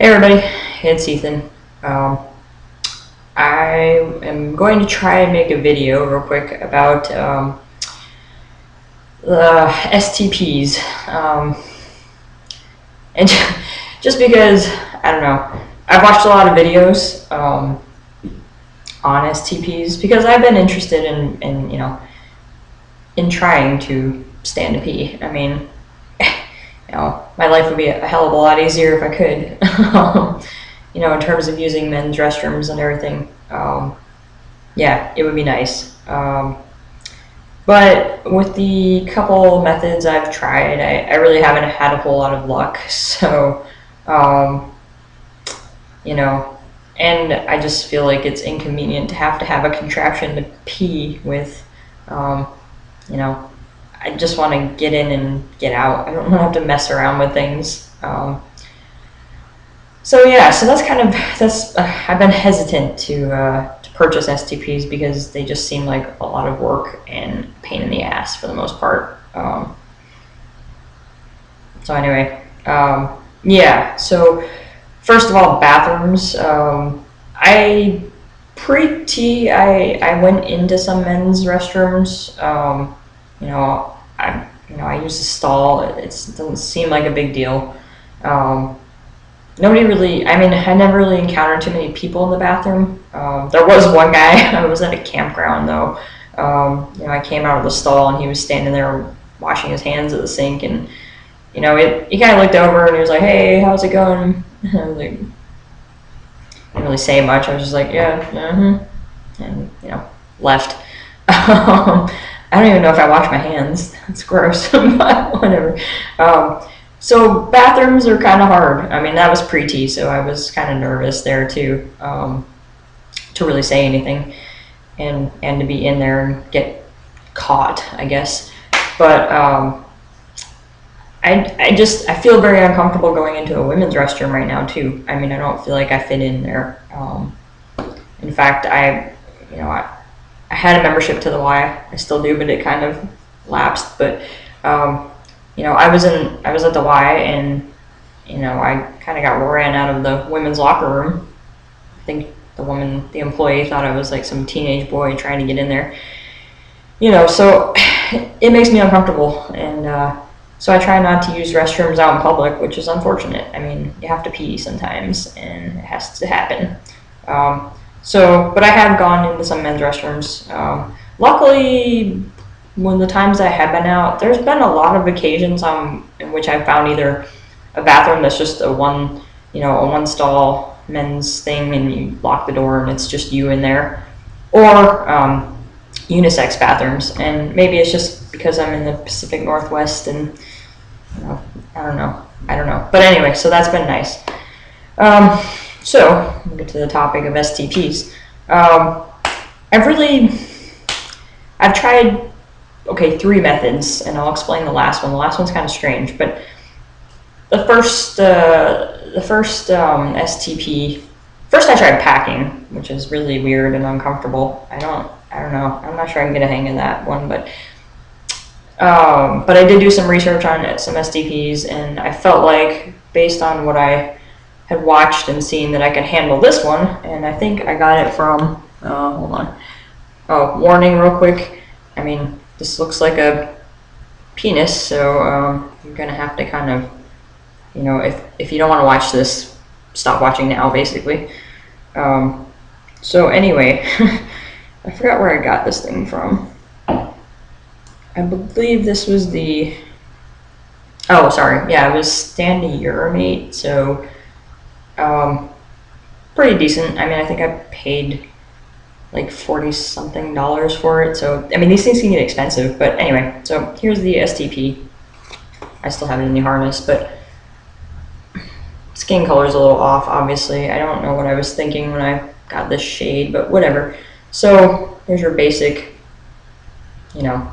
Hey everybody, it's Ethan. I am going to try and make a video real quick about the STPs. And just because, I don't know, I've watched a lot of videos on STPs because I've been interested in trying to stand a pee. I mean, my life would be a hell of a lot easier if I could. In terms of using men's restrooms and everything. Yeah, it would be nice. But with the couple methods I've tried, I really haven't had a whole lot of luck. So, and I just feel like it's inconvenient to have a contraption to pee with. I just want to get in and get out. I don't want to have to mess around with things. So that's I've been hesitant to purchase STPs because they just seem like a lot of work and pain in the ass for the most part. So anyway, yeah. So first of all, bathrooms. I went into some men's restrooms. I use a stall. It doesn't seem like a big deal. Nobody really, I never really encountered too many people in the bathroom. There was one guy, I was at a campground though. I came out of the stall and he was standing there washing his hands at the sink, and he kind of looked over and he was like, "Hey, how's it going?" And I was like, didn't really say much. I was just like, "Yeah, and left. I don't even know if I wash my hands. It's gross, but whatever. So bathrooms are kind of hard. That was pre-T, so I was kind of nervous there too, to really say anything and to be in there and get caught, I guess. But I feel very uncomfortable going into a women's restroom right now too. I don't feel like I fit in there. In fact, I had a membership to the Y. I still do, but it kind of lapsed. But I was at the Y, and I kind of got ran out of the women's locker room. I think the employee thought I was like some teenage boy trying to get in there. So it makes me uncomfortable, and so I try not to use restrooms out in public, which is unfortunate. You have to pee sometimes, and it has to happen. But I have gone into some men's restrooms. Luckily, when the times I have been out, there's been a lot of occasions in which I've found either a bathroom that's just a one stall men's thing, and you lock the door and it's just you in there, or unisex bathrooms. And maybe it's just because I'm in the Pacific Northwest, and I don't know. But anyway, so that's been nice. So we'll get to the topic of STPs. I've tried 3 methods, and I'll explain the last one. The last one's kind of strange, but the first STP. First, I tried packing, which is really weird and uncomfortable. I don't know. I'm not sure I can get a hang of that one, but I did do some research on some STPs, and I felt like, based on what I had watched and seen, that I could handle this one. And I think I got it from. Hold on. Oh, warning, real quick. This looks like a penis, so you're gonna have to kind of, if you don't want to watch this, stop watching now, basically. So anyway, I forgot where I got this thing from. I believe this was the. Oh, sorry. Yeah, it was Standy Urinate. So, pretty decent. I think I paid like $40-something for it. So, these things can get expensive. But anyway, so here's the STP. I still have it in the harness, but skin color's a little off, obviously. I don't know what I was thinking when I got this shade, but whatever. So, here's your basic, your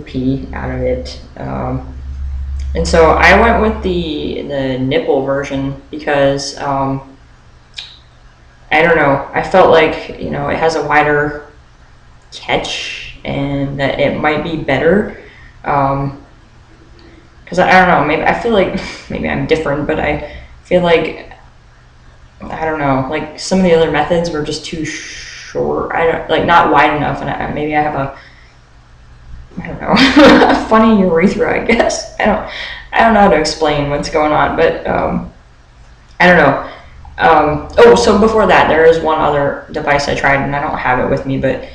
pee out of it. And so I went with the nipple version because I don't know. I felt like it has a wider catch, and that it might be better. Because I don't know. Maybe I feel like maybe I'm different, but I feel like I don't know, like some of the other methods were just too short. I don't like not wide enough, and maybe I have I don't know, a funny urethra, I guess. I don't know how to explain what's going on, but I don't know. Oh, so before that, there is one other device I tried, and I don't have it with me, but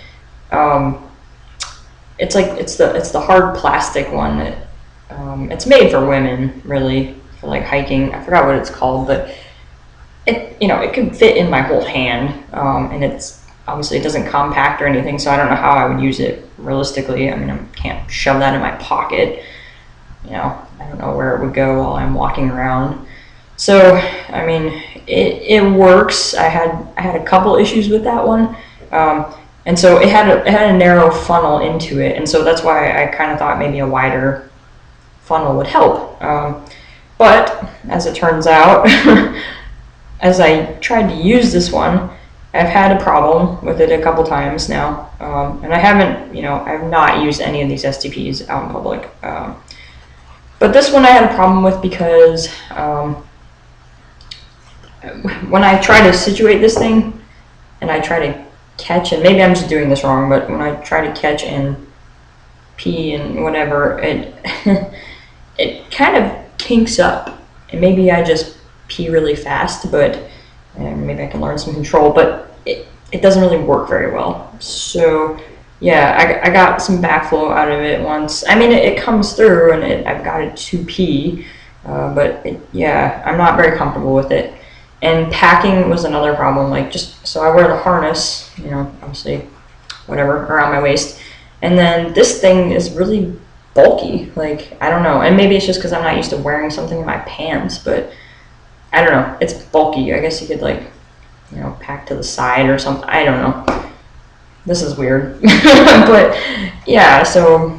it's like it's the hard plastic one that it's made for women, really, for like hiking. I forgot what it's called, but it can fit in my whole hand, and it's obviously it doesn't compact or anything, so I don't know how I would use it realistically. I mean, I can't shove that in my pocket. I don't know where it would go while I'm walking around. So, I mean, it works. I had a couple issues with that one, and so it had a narrow funnel into it, and so that's why I kind of thought maybe a wider funnel would help. But as it turns out, as I tried to use this one, I've had a problem with it a couple times now, and I have not used any of these STPs out in public. But this one I had a problem with because when I try to situate this thing and I try to catch, and maybe I'm just doing this wrong, but when I try to catch and pee and whatever, it kind of kinks up, and maybe I just pee really fast, but maybe I can learn some control, but it doesn't really work very well. So yeah, I got some backflow out of it once. I mean, it comes through, and I've got it to pee, but yeah, I'm not very comfortable with it. And packing was another problem. Like, just so I wear the harness, obviously, whatever, around my waist, and then this thing is really bulky. Like, I don't know, and maybe it's just because I'm not used to wearing something in my pants, but I don't know, it's bulky. I guess you could like, pack to the side or something. I don't know. This is weird. But yeah, so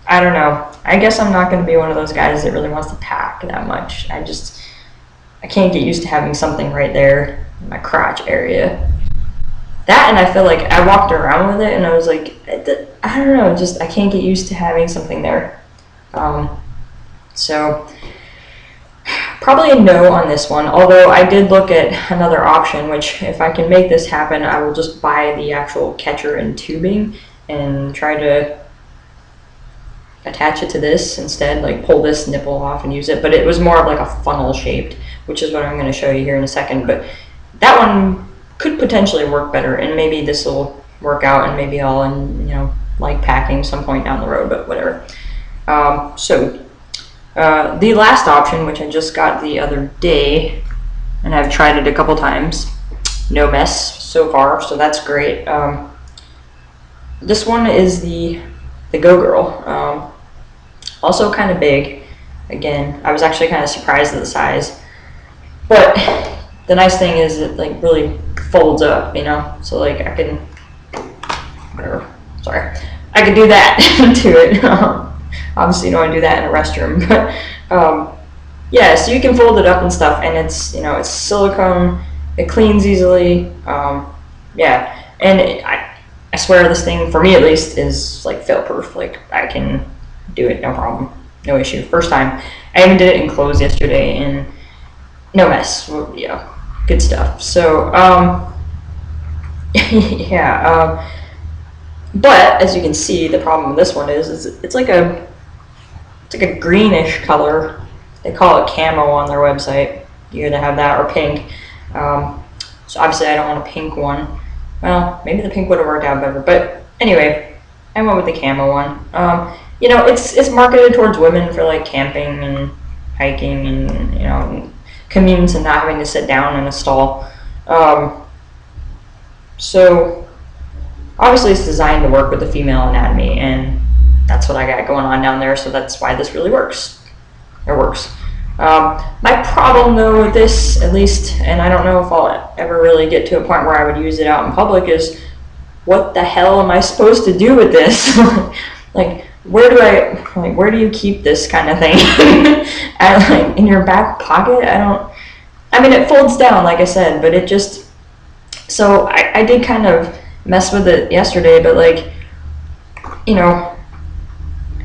I don't know. I guess I'm not going to be one of those guys that really wants to pack that much. I can't get used to having something right there in my crotch area. That, and I feel like I walked around with it and I was like, I don't know, just I can't get used to having something there. So probably a no on this one, although I did look at another option, which if I can make this happen, I will just buy the actual catcher and tubing and try to attach it to this instead, like pull this nipple off and use it. But it was more of like a funnel shaped, which is what I'm going to show you here in a second. But that one could potentially work better, and maybe this will work out, and maybe I'll like packing some point down the road, but whatever. The last option, which I just got the other day, and I've tried it a couple times, no mess so far, so that's great. This one is the Go Girl. Also kind of big. Again, I was actually kind of surprised at the size, but the nice thing is it like really folds up, so like I can, I can do that to it. Obviously you don't want to do that in a restroom, but yeah, so you can fold it up and stuff, and it's it's silicone, it cleans easily. Yeah, and I swear this thing, for me at least, is like fail proof. Like, I can do it, no problem, no issue. First time. I even did it in clothes yesterday, and no mess. Well, yeah, good stuff. So yeah, but as you can see, the problem with this one is it's like a greenish color. They call it camo on their website. You either have that or pink. So obviously I don't want a pink one. Well, maybe the pink would have worked out better, but anyway, I went with the camo one. It's marketed towards women for like camping and hiking and commutes and not having to sit down in a stall. So obviously it's designed to work with the female anatomy, and that's what I got going on down there, so that's why this really works. It works. My problem though with this, at least, and I don't know if I'll ever really get to a point where I would use it out in public, is what the hell am I supposed to do with this? Like, where do you keep this kind of thing? In your back pocket? I mean, it folds down, like I said, but it just, so I did kind of mess with it yesterday, but like,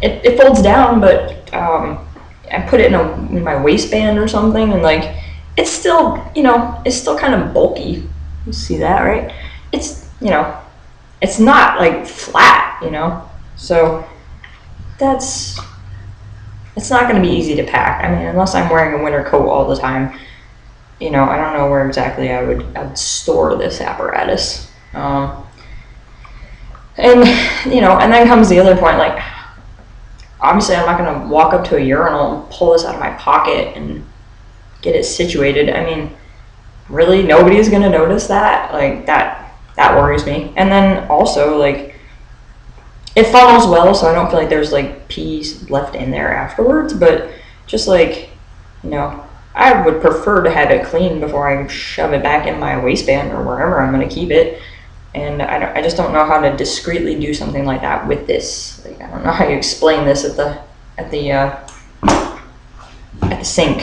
it folds down, but I put it in my waistband or something, and like it's still, it's still kind of bulky. You see that, right? It's, it's not like flat, so it's not going to be easy to pack. I mean, unless I'm wearing a winter coat all the time, I don't know where exactly I'd store this apparatus. And then comes the other point, like, obviously I'm not going to walk up to a urinal and pull this out of my pocket and get it situated. I mean, really, nobody's going to notice that? Like, that worries me. And then also, like, it funnels well, so I don't feel like there's, like, pee left in there afterwards, but just, like, I would prefer to have it clean before I shove it back in my waistband or wherever I'm going to keep it. And I just don't know how to discreetly do something like that with this. Like, I don't know how you explain this at the sink.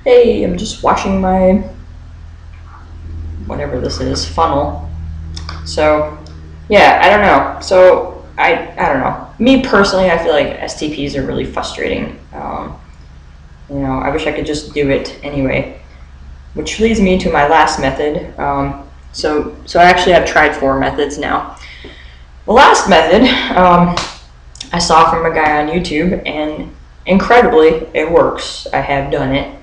Hey, I'm just washing my whatever this is, funnel. So yeah, I don't know. So I don't know. Me personally, I feel like STPs are really frustrating. I wish I could just do it anyway. Which leads me to my last method. So I actually have tried 4 methods now. The last method I saw from a guy on YouTube, and incredibly, it works. I have done it.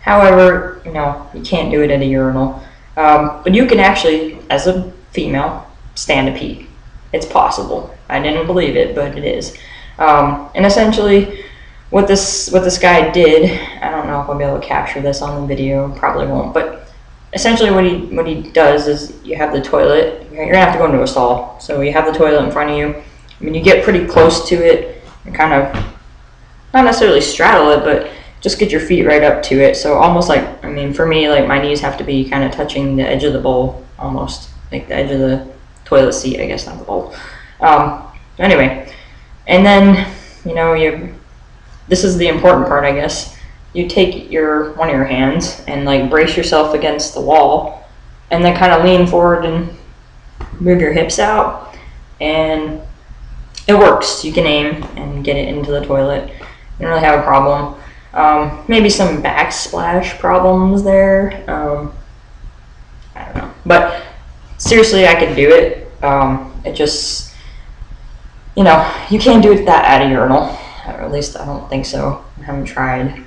However, you can't do it at a urinal. But you can actually, as a female, stand to pee. It's possible. I didn't believe it, but it is. And essentially, what this guy did, I don't know if I'll be able to capture this on the video, probably won't, but essentially what he does is you have the toilet, you're gonna have to go into a stall, so you have the toilet in front of you. I mean, you get pretty close to it and kind of, not necessarily straddle it, but just get your feet right up to it. So almost like, I mean, for me, like, my knees have to be kind of touching the edge of the bowl, almost like the edge of the toilet seat, I guess, not the bowl. Anyway, and then, this is the important part, I guess. You take one of your hands and, like, brace yourself against the wall, and then kind of lean forward and move your hips out, and it works. You can aim and get it into the toilet. You don't really have a problem. Maybe some backsplash problems there. I don't know, but seriously, I could do it. It just, you can't do it that at a urinal. Or at least I don't think so. I haven't tried.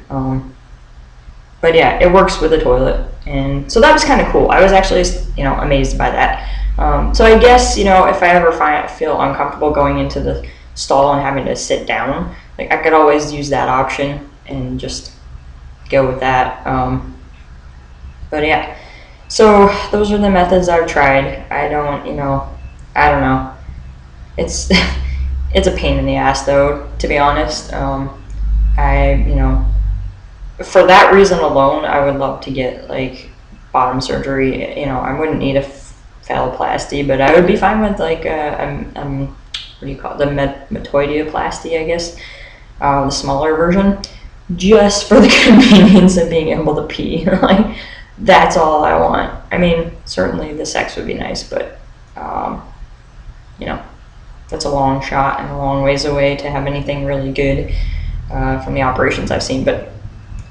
But yeah, it works with the toilet. And so that was kind of cool. I was actually, amazed by that. So I guess, if I ever feel uncomfortable going into the stall and having to sit down, like, I could always use that option and just go with that. But yeah, so those are the methods I've tried. I don't know. It's it's a pain in the ass, though, to be honest. For that reason alone, I would love to get, like, bottom surgery. I wouldn't need a phalloplasty, but I would be fine with, like, what do you call it? The metoidioplasty, I guess, the smaller version, just for the convenience of being able to pee. Like, that's all I want. I mean, certainly the sex would be nice, but that's a long shot and a long ways away to have anything really good from the operations I've seen. But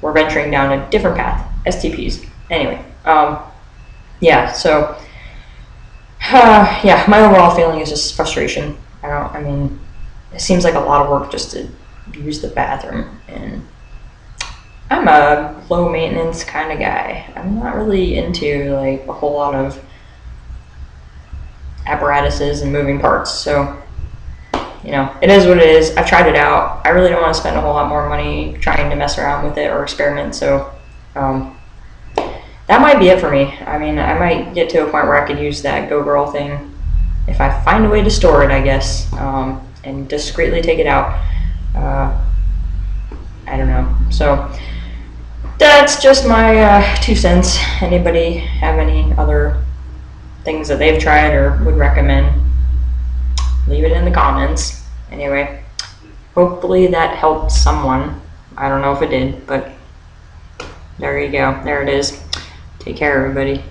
we're venturing down a different path, STPs. Anyway, yeah. So, yeah, my overall feeling is just frustration. It seems like a lot of work just to use the bathroom, and I'm a low maintenance kind of guy. I'm not really into, like, a whole lot of apparatuses and moving parts. So, it is what it is. I've tried it out. I really don't want to spend a whole lot more money trying to mess around with it or experiment. So, that might be it for me. I mean, I might get to a point where I could use that Go Girl thing if I find a way to store it, I guess, and discreetly take it out. I don't know. So that's just my 2 cents. Anybody have any other things that they've tried or would recommend? Leave it in the comments. Anyway, hopefully that helped someone. I don't know if it did, but there you go. There it is. Take care, everybody.